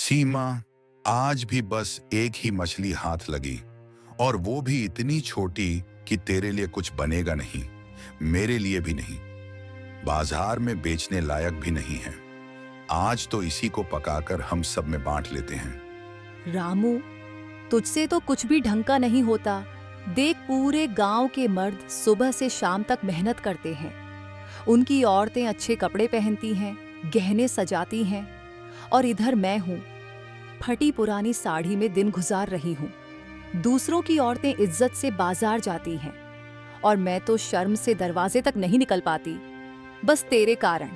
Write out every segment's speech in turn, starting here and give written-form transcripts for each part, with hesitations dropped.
सीमा, आज भी बस एक ही मछली हाथ लगी, और वो भी इतनी छोटी कि तेरे लिए कुछ बनेगा नहीं, मेरे लिए भी नहीं, बाजार में बेचने लायक भी नहीं है। आज तो इसी को पकाकर हम सब में बांट लेते हैं। रामू, तुझसे तो कुछ भी ढंग का नहीं होता। देख, पूरे गांव के मर्द सुबह से शाम तक मेहनत करते हैं। उनकी औरतें अच्छे कपड़े पहनती हैं, गहने सजाती हैं, और इधर मैं हूँ, फटी पुरानी साड़ी में दिन गुजार रही हूँ। दूसरों की औरतें इज्जत से बाजार जाती हैं, और मैं तो शर्म से दरवाजे तक नहीं निकल पाती, बस तेरे कारण।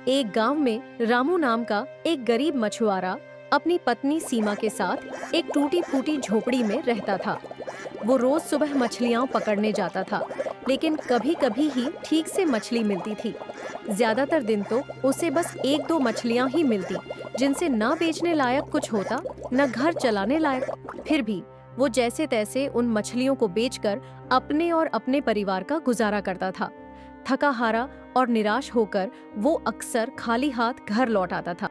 एक गांव में रामू नाम का एक गरीब मछुआरा अपनी पत्नी सीमा के साथ एक टूटी फूटी झोपड़ी में रहता था। वो रोज सुबह मछलियां पकड़ने जाता था, लेकिन कभी कभी ही ठीक से मछली मिलती थी। ज्यादातर दिन तो उसे बस एक दो मछलियां ही मिलती, जिनसे न बेचने लायक कुछ होता, न घर चलाने लायक। फिर भी वो जैसे तैसे उन मछलियों को बेचकर अपने और अपने परिवार का गुजारा करता था। थका हारा और निराश होकर वो अक्सर खाली हाथ घर लौट आता था।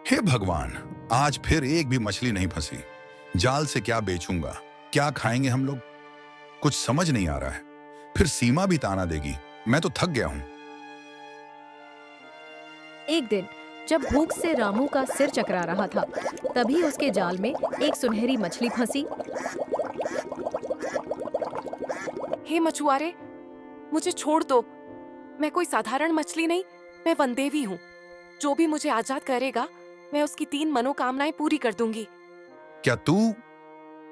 हे भगवान, आज फिर एक भी मछली नहीं फंसी। जाल से क्या बेचूंगा, क्या खाएंगे हम लोग, कुछ समझ नहीं आ रहा है। फिर सीमा भी ताना देगी, मैं तो थक गया हूं। एक दिन जब भूख से रामू का सिर चकरा रहा था, तभी उसके जाल में एक सुनहरी मछली फंसी। हे मछुआरे, मुझे छोड़ दो। मैं कोई साधारण मछली नहीं, मैं वनदेवी हूँ। जो भी मुझे आजाद करेगा, मैं उसकी 3 मनोकामनाएं पूरी कर दूंगी। क्या तू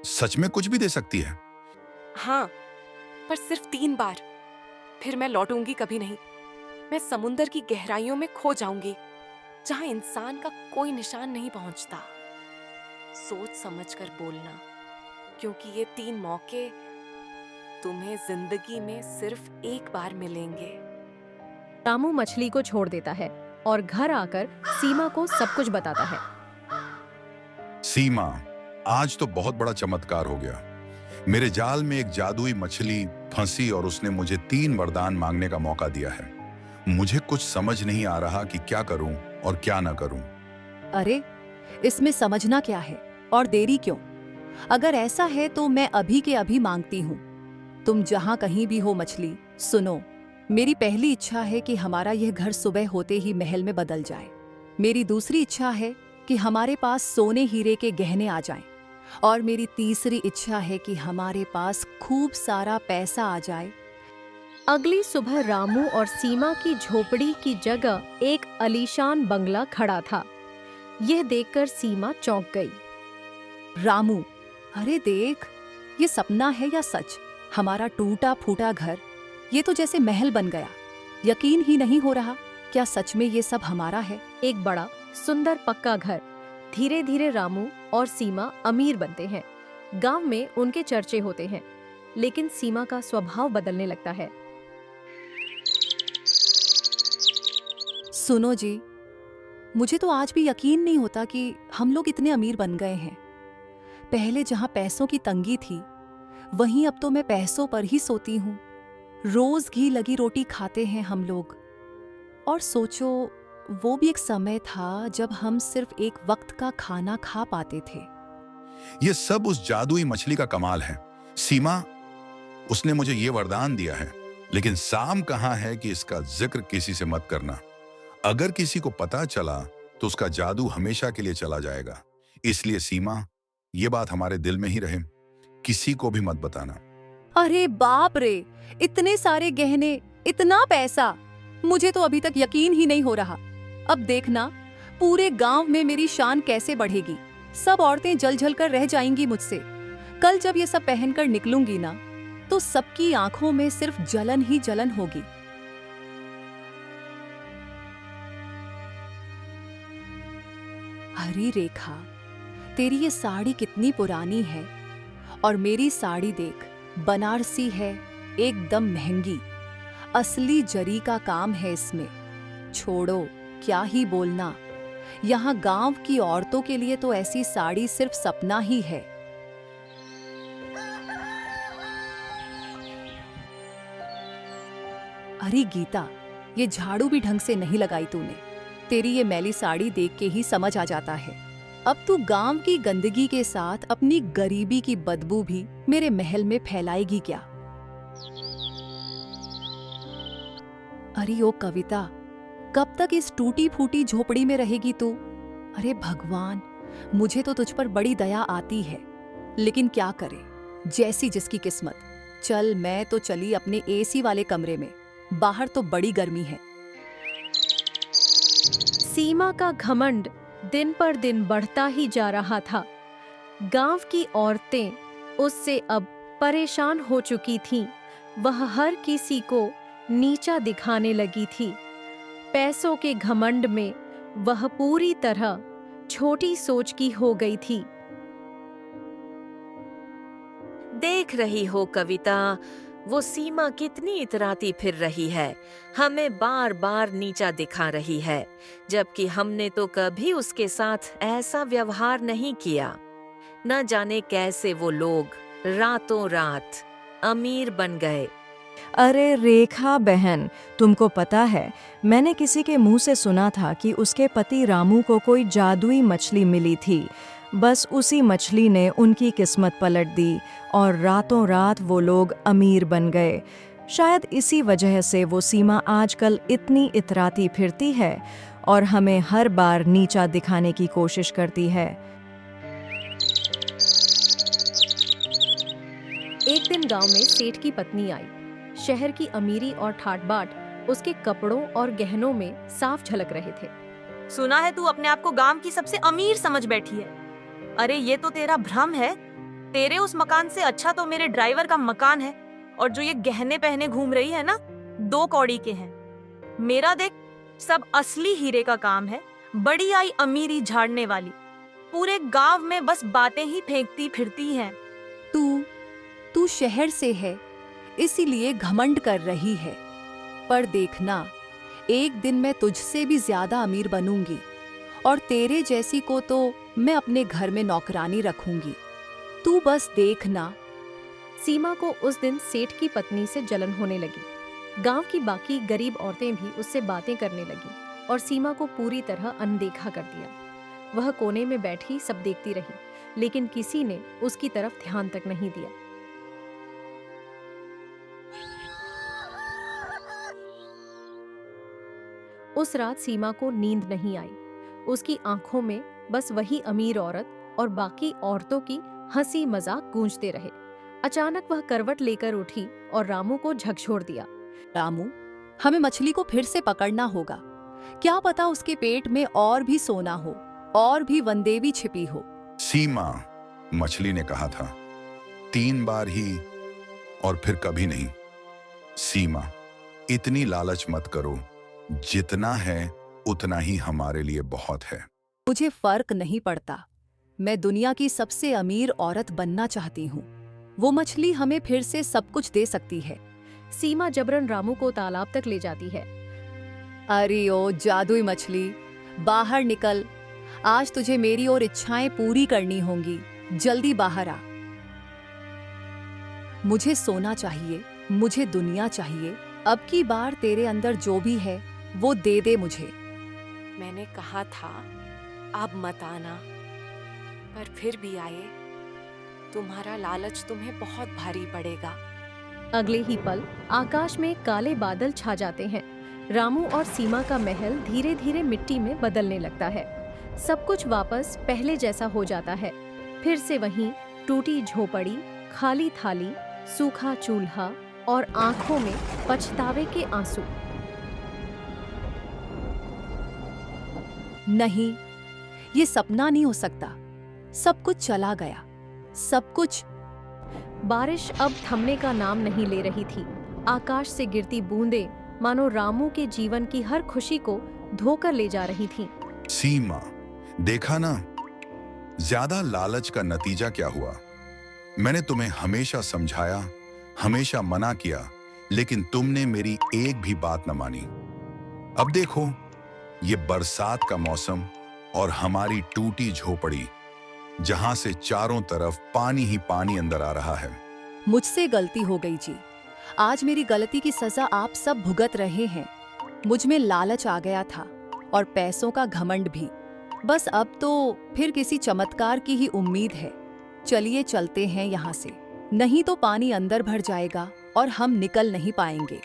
सच में कुछ भी दे सकती है? हाँ, पर सिर्फ 3 बार। फिर मैं लौटूंगी कभी नहीं। मैं समुंदर की गहराइयों में खो जाऊंगी, जहाँ इंसान का कोई निशान नहीं पहुंचता। सोच समझ कर बोलना, क्योंकि ये 3 मौके तुम्हें जिंदगी में सिर्फ एक बार मिलेंगे। रामू मछली को छोड़ देता है और घर आकर सीमा को सब कुछ बताता है। सीमा, आज तो बहुत बड़ा चमत्कार हो गया। मेरे जाल में एक जादुई मछली फंसी और उसने मुझे 3 वरदान मांगने का मौका दिया है। मुझे कुछ समझ नहीं आ रहा कि क्या करूं और क्या ना करूं। अरे, इसमें समझना क्या है और देरी क्यों? अगर ऐसा है तो मैं अभी के अभी मांगती हूँ। तुम जहाँ कहीं भी हो मछली, सुनो। मेरी पहली इच्छा है कि हमारा यह घर सुबह होते ही महल में बदल जाए। मेरी दूसरी इच्छा है कि हमारे पास सोने हीरे के गहने आ जाएं। और मेरी तीसरी इच्छा है कि हमारे पास खूब सारा पैसा आ जाए। अगली सुबह रामू और सीमा की झोपड़ी की जगह एक आलीशान बंगला खड़ा था। यह देखकर सीमा चौंक गई। रामू, अरे देख, ये सपना है या सच? हमारा टूटा फूटा घर, ये तो जैसे महल बन गया। यकीन ही नहीं हो रहा, क्या सच में ये सब हमारा है? एक बड़ा सुंदर पक्का घर। धीरे धीरे रामू और सीमा अमीर बनते हैं। गांव में उनके चर्चे होते हैं, लेकिन सीमा का स्वभाव बदलने लगता है। सुनो जी, मुझे तो आज भी यकीन नहीं होता कि हम लोग इतने अमीर बन गए हैं। पहले जहां पैसों की तंगी थी, वहीं अब तो मैं पैसों पर ही सोती हूँ। रोज घी लगी रोटी खाते हैं हम लोग। और सोचो, वो भी एक समय था जब हम सिर्फ एक वक्त का खाना खा पाते थे। ये सब उस जादुई मछली का कमाल है। सीमा, उसने मुझे ये वरदान दिया है, लेकिन साम कहाँ है कि इसका जिक्र किसी से मत करना। अगर किसी को पता चला तो उसका जादू हमेशा के लिए चला जाएगा। इसलिए सीमा, ये बात हमारे दिल में ही रहे, किसी को भी मत बताना। अरे बाप रे, इतने सारे गहने, इतना पैसा! मुझे तो अभी तक यकीन ही नहीं हो रहा। अब देखना, पूरे गांव में मेरी शान कैसे बढ़ेगी। सब औरतें जल जल कर रह जाएंगी मुझसे। कल जब ये सब पहनकर निकलूंगी ना, तो सबकी आंखों में सिर्फ जलन ही जलन होगी। अरे रेखा, तेरी ये साड़ी कितनी पुरानी है, और मेरी साड़ी देख, बनारसी है, एकदम महंगी। असली जरी का काम है इसमें। छोड़ो, क्या ही बोलना। यहाँ गांव की औरतों के लिए तो ऐसी साड़ी सिर्फ सपना ही है। अरे गीता, ये झाड़ू भी ढंग से नहीं लगाई तूने। तेरी ये मैली साड़ी देख के ही समझ आ जाता है। अब तू गांव की गंदगी के साथ अपनी गरीबी की बदबू भी मेरे महल में फैलाएगी क्या? अरे ओ कविता, कब तक इस टूटी फूटी झोपड़ी में रहेगी तू? अरे भगवान, मुझे तो तुझ पर बड़ी दया आती है, लेकिन क्या करे, जैसी जिसकी किस्मत। चल, मैं तो चली अपने एसी वाले कमरे में, बाहर तो बड़ी गर्मी है। सीमा का घमंड दिन पर दिन बढ़ता ही जा रहा था। गांव की औरतें उससे अब परेशान हो चुकी थीं। वह हर किसी को नीचा दिखाने लगी थी। पैसों के घमंड में वह पूरी तरह छोटी सोच की हो गई थी। देख रही हो कविता, वो सीमा कितनी इतराती फिर रही है, हमें बार बार नीचा दिखा रही है, जबकि हमने तो कभी उसके साथ ऐसा व्यवहार नहीं किया। न जाने कैसे वो लोग रातों रात अमीर बन गए। अरे रेखा बहन, तुमको पता है, मैंने किसी के मुंह से सुना था कि उसके पति रामू को कोई जादुई मछली मिली थी। बस उसी मछली ने उनकी किस्मत पलट दी और रातों रात वो लोग अमीर बन गए। शायद इसी वजह से वो सीमा आजकल इतनी इतराती फिरती है और हमें हर बार नीचा दिखाने की कोशिश करती है। एक दिन गांव में सेठ की पत्नी आई। शहर की अमीरी और ठाट बाट उसके कपड़ों और गहनों में साफ झलक रहे थे। सुना है तू अपने आप को गांव की सबसे अमीर समझ बैठी है। अरे ये तो तेरा भ्रम है। तेरे उस मकान से अच्छा तो मेरे ड्राइवर का मकान है, और जो ये गहने पहने घूम रही है ना, 2 कौड़ी के हैं। मेरा देख, सब असली हीरे का काम है, बड़ी आई अमीरी झाड़ने वाली। पूरे गांव में बस बातें ही फेंकती फिरती हैं। तू शहर से है, इसीलिए घमंड कर रही है। पर देखना, एक दिन मैं तुझसे भी ज्यादा अमीर बनूंगी और तेरे जैसी को तो मैं अपने घर में नौकरानी रखूंगी। तू बस देखना। सीमा को उस दिन सेठ की पत्नी से जलन होने लगी। गांव की बाकी गरीब औरतें भी उससे बातें करने लगी और सीमा को पूरी तरह अनदेखा कर दिया। वह कोने में बैठी सब देखती रही, लेकिन किसी ने उसकी तरफ ध्यान तक नहीं दिया। उस रात सीमा को नींद नहीं आई। उसकी आंखों में बस वही अमीर औरत और बाकी औरतों की हंसी मजाक गूंजते रहे। अचानक वह करवट लेकर उठी और रामू को झकझोर दिया। रामू, हमें मछली को फिर से पकड़ना होगा। क्या पता उसके पेट में और भी सोना हो, और भी वनदेवी छिपी हो। सीमा, मछली ने कहा था, 3 बार ही और फिर कभी नहीं। सीमा, इतनी लालच मत करो। जितना है उतना ही हमारे लिए बहुत है। मुझे फर्क नहीं पड़ता। मैं दुनिया की सबसे अमीर औरत बनना चाहती हूँ। वो मछली हमें फिर से सब कुछ दे सकती है। सीमा जबरन रामू को तालाब तक ले जाती है। अरे ओ जादुई मछली, बाहर निकल। आज तुझे मेरी और इच्छाएं पूरी करनी होंगी। जल्दी बाहर आ। मुझे सोना चाहिए, मुझे दुनिया चाहिए। अब की बार तेरे अंदर जो भी है वो दे दे मुझे। मैंने कहा था आप मत आना, पर फिर भी आए। तुम्हारा लालच तुम्हें बहुत भारी पड़ेगा। अगले ही पल आकाश में काले बादल छा जाते हैं। रामू और सीमा का महल धीरे धीरे मिट्टी में बदलने लगता है। सब कुछ वापस पहले जैसा हो जाता है। फिर से वहीं टूटी झोपड़ी, खाली थाली, सूखा चूल्हा और आंखों में पछतावे के आंसू। नहीं, ये सपना नहीं हो सकता। सब कुछ चला गया, सब कुछ। बारिश अब थमने का नाम नहीं ले रही थी। आकाश से गिरती बूंदें मानो रामू के जीवन की हर खुशी को धोकर ले जा रही थीं। सीमा, देखा ना, ज्यादा लालच का नतीजा क्या हुआ। मैंने तुम्हें हमेशा समझाया, हमेशा मना किया, लेकिन तुमने मेरी एक भी बात न मानी। अब देखो, ये बरसात का मौसम और हमारी टूटी झोपड़ी, जहां से चारों तरफ पानी ही पानी अंदर आ रहा है। मुझसे गलती हो गई जी। आज मेरी गलती की सजा आप सब भुगत रहे हैं। मुझ में लालच आ गया था और पैसों का घमंड भी। बस अब तो फिर किसी चमत्कार की ही उम्मीद है। चलिए चलते हैं यहाँ से, नहीं तो पानी अंदर भर जाएगा और हम निकल नहीं पाएंगे।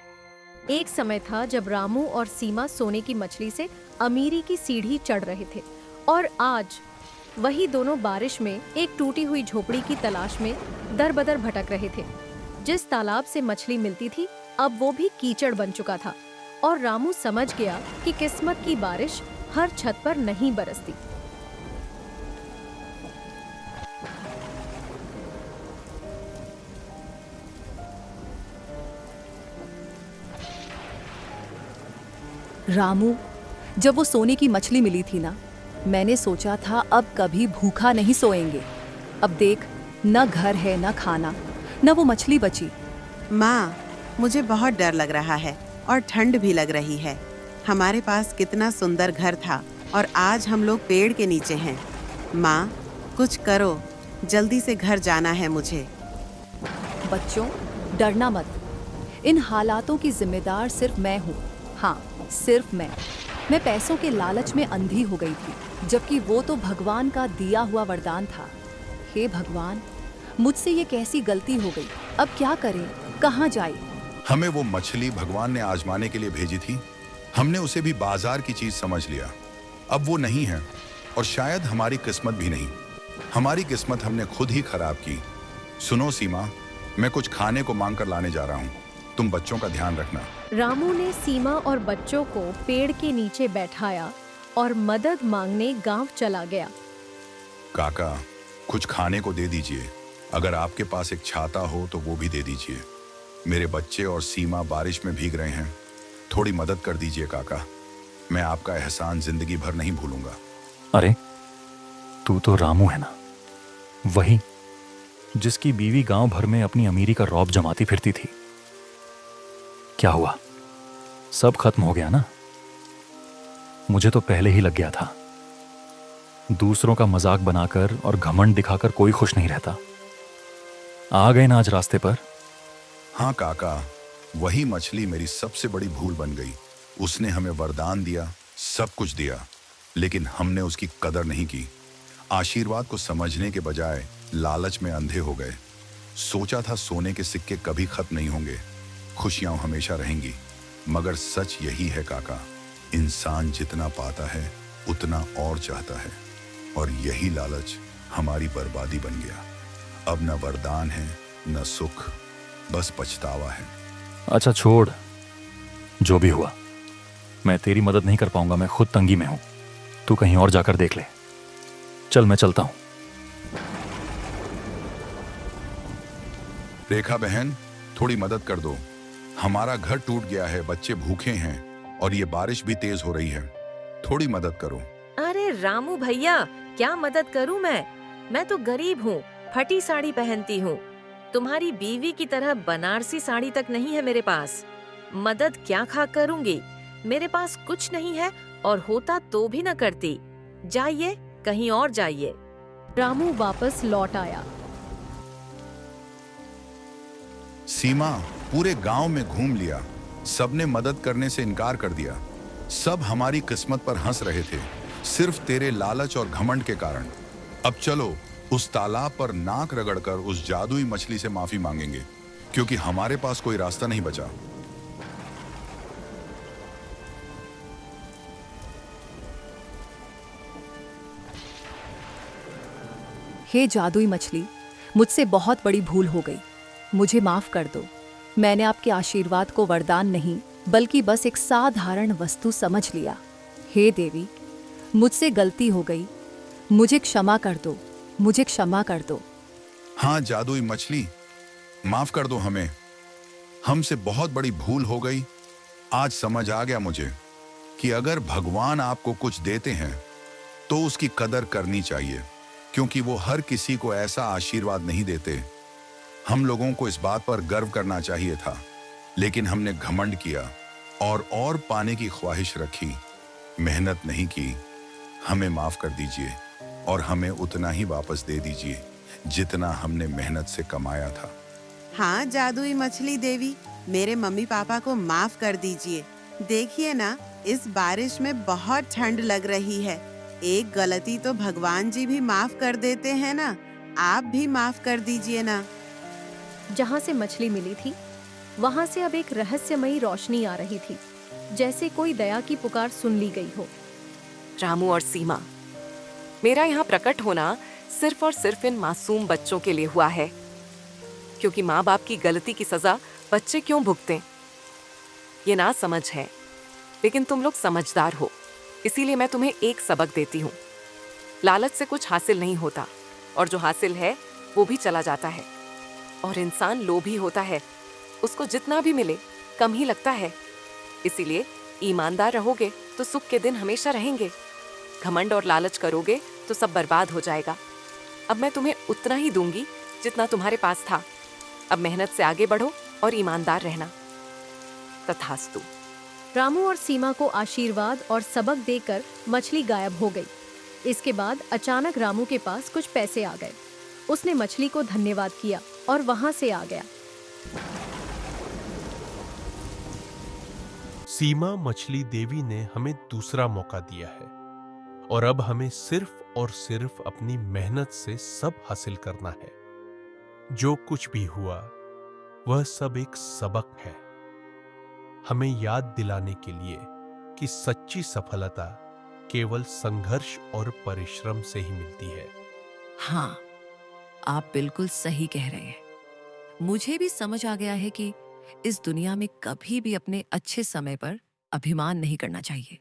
एक समय था जब रामू और सीमा सोने की मछली से अमीरी की सीढ़ी चढ़ रहे थे, और आज वही दोनों बारिश में एक टूटी हुई झोपड़ी की तलाश में दर-बदर भटक रहे थे। जिस तालाब से मछली मिलती थी, अब वो भी कीचड़ बन चुका था, और रामू समझ गया कि किस्मत की बारिश हर छत पर नहीं बरसती। रामू, जब वो सोने की मछली मिली थी ना, मैंने सोचा था अब कभी भूखा नहीं सोएंगे। अब देख, न घर है, न खाना, न वो मछली बची। माँ, मुझे बहुत डर लग रहा है और ठंड भी लग रही है। हमारे पास कितना सुंदर घर था और आज हम लोग पेड़ के नीचे हैं। माँ, कुछ करो, जल्दी से घर जाना है मुझे। बच्चों, डरना मत। इन हालातों की जिम्मेदार सिर्फ मैं हूँ। हाँ, सिर्फ मैं पैसों के लालच में अंधी हो गई थी, जबकि वो तो भगवान का दिया हुआ वरदान था। हे भगवान, मुझसे ये कैसी गलती हो गई। अब क्या करें, कहाँ जाए? हमें वो मछली भगवान ने आजमाने के लिए भेजी थी। हमने उसे भी बाजार की चीज समझ लिया। अब वो नहीं है, और शायद हमारी किस्मत भी नहीं। हमारी किस्मत हमने खुद ही खराब की। सुनो सीमा, मैं कुछ खाने को मांग कर लाने जा रहा हूँ। तुम बच्चों का ध्यान रखना। रामू ने सीमा और बच्चों को पेड़ के नीचे बैठाया और मदद मांगने गांव चला गया। काका, कुछ खाने को दे दीजिए। अगर आपके पास एक छाता हो तो वो भी दे दीजिए। मेरे बच्चे और सीमा बारिश में भीग रहे हैं। थोड़ी मदद कर दीजिए काका। मैं आपका एहसान जिंदगी भर नहीं भूलूंगा। अरे, तू तो रामू है ना, वही जिसकी बीवी गांव भर में अपनी अमीरी का रौब जमाती फिरती थी। क्या हुआ, सब खत्म हो गया ना? मुझे तो पहले ही लग गया था। दूसरों का मजाक बनाकर और घमंड दिखाकर कोई खुश नहीं रहता। आ गए ना आज रास्ते पर। हाँ काका, वही मछली मेरी सबसे बड़ी भूल बन गई। उसने हमें वरदान दिया, सब कुछ दिया, लेकिन हमने उसकी कदर नहीं की। आशीर्वाद को समझने के बजाय लालच में अंधे हो गए। सोचा था सोने के सिक्के कभी खत्म नहीं होंगे, खुशियां हमेशा रहेंगी। मगर सच यही है काका, इंसान जितना पाता है उतना और चाहता है, और यही लालच हमारी बर्बादी बन गया। अब न वरदान है, न सुख, बस पछतावा है। अच्छा छोड़, जो भी हुआ, मैं तेरी मदद नहीं कर पाऊंगा। मैं खुद तंगी में हूं। तू कहीं और जाकर देख ले। चल, मैं चलता हूं। रेखा बहन, थोड़ी मदद कर दो। हमारा घर टूट गया है, बच्चे भूखे हैं और ये बारिश भी तेज हो रही है। थोड़ी मदद करो। अरे रामू भैया, क्या मदद करूं मैं तो गरीब हूँ, फटी साड़ी पहनती हूँ। तुम्हारी बीवी की तरह बनारसी साड़ी तक नहीं है मेरे पास। मदद क्या खा करूंगी, मेरे पास कुछ नहीं है, और होता तो भी न करती। जाइए, कहीं और जाइए। रामू वापस लौट आया। सीमा, पूरे गांव में घूम लिया, सबने मदद करने से इनकार कर दिया। सब हमारी किस्मत पर हंस रहे थे, सिर्फ तेरे लालच और घमंड के कारण। अब चलो उस तालाब पर नाक रगड़कर उस जादुई मछली से माफी मांगेंगे, क्योंकि हमारे पास कोई रास्ता नहीं बचा। हे जादुई मछली, मुझसे बहुत बड़ी भूल हो गई। मुझे माफ कर दो। मैंने आपके आशीर्वाद को वरदान नहीं, बल्कि बस एक साधारण वस्तु समझ लिया। हे देवी, मुझसे गलती हो गई, मुझे क्षमा कर दो, मुझे क्षमा कर दो। हाँ जादुई मछली, माफ कर दो हमें। हमसे बहुत बड़ी भूल हो गई। आज समझ आ गया मुझे कि अगर भगवान आपको कुछ देते हैं तो उसकी कदर करनी चाहिए, क्योंकि वो हर किसी को ऐसा आशीर्वाद नहीं देते। हम लोगों को इस बात पर गर्व करना चाहिए था, लेकिन हमने घमंड किया और पाने की ख्वाहिश रखी, मेहनत नहीं की। हमें माफ कर दीजिए और हमें उतना ही वापस दे दीजिए जितना हमने मेहनत से कमाया था। हाँ जादुई मछली देवी, मेरे मम्मी पापा को माफ कर दीजिए। देखिए ना, इस बारिश में बहुत ठंड लग रही है। एक गलती तो भगवान जी भी माफ कर देते हैं ना, आप भी माफ कर दीजिए ना। जहाँ से मछली मिली थी वहाँ से अब एक रहस्यमयी रोशनी आ रही थी, जैसे कोई दया की पुकार सुन ली गई हो। रामू और सीमा, मेरा यहाँ प्रकट होना सिर्फ और सिर्फ इन मासूम बच्चों के लिए हुआ है, क्योंकि माँ बाप की गलती की सजा बच्चे क्यों भुगतें? ये ना समझ है, लेकिन तुम लोग समझदार हो, इसीलिए मैं तुम्हें एक सबक देती हूँ। लालच से कुछ हासिल नहीं होता, और जो हासिल है वो भी चला जाता है। और इंसान लोभी होता है, उसको जितना भी मिले कम ही लगता है। इसीलिए ईमानदार रहोगे तो सुख के दिन हमेशा रहेंगे। घमंड और लालच करोगे तो सब बर्बाद हो जाएगा। अब मैं तुम्हें उतना ही दूंगी जितना तुम्हारे पास था। अब मेहनत से आगे बढ़ो और ईमानदार रहना। तथास्तु। रामू और सीमा को आशीर्वाद और सबक देकर मछली गायब हो गई। इसके बाद अचानक रामू के पास कुछ पैसे आ गए। उसने मछली को धन्यवाद किया और वहां से आ गया। सीमा मछली देवी ने हमें दूसरा मौका दिया है, और अब हमें सिर्फ और सिर्फ अपनी मेहनत से सब हासिल करना है। जो कुछ भी हुआ वह सब एक सबक है, हमें याद दिलाने के लिए कि सच्ची सफलता केवल संघर्ष और परिश्रम से ही मिलती है। हाँ, आप बिल्कुल सही कह रहे हैं। मुझे भी समझ आ गया है कि इस दुनिया में कभी भी अपने अच्छे समय पर अभिमान नहीं करना चाहिए,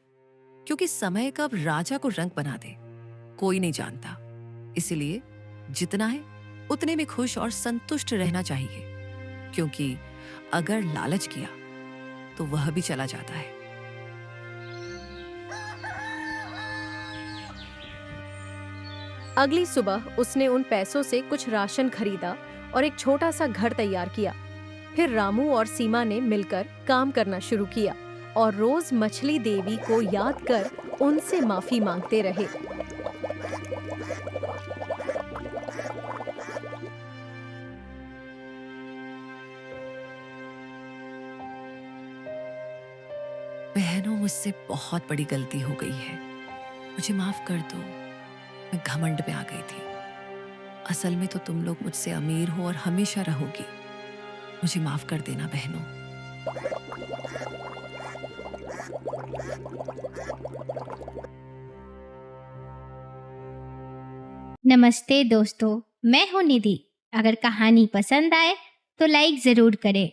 क्योंकि समय कब राजा को रंग बना दे कोई नहीं जानता। इसलिए जितना है उतने में खुश और संतुष्ट रहना चाहिए, क्योंकि अगर लालच किया तो वह भी चला जाता है। अगली सुबह उसने उन पैसों से कुछ राशन खरीदा और एक छोटा सा घर तैयार किया। फिर रामू और सीमा ने मिलकर काम करना शुरू किया और रोज मछली देवी को याद कर उनसे माफी मांगते रहे। बहनों, मुझसे बहुत बड़ी गलती हो गई है, मुझे माफ कर दो। मैं घमंड में आ गई थी। असल में तो तुम लोग मुझसे अमीर हो और हमेशा रहोगी। मुझे माफ कर देना बहनों। नमस्ते दोस्तों, मैं हूं निधि। अगर कहानी पसंद आए तो लाइक जरूर करें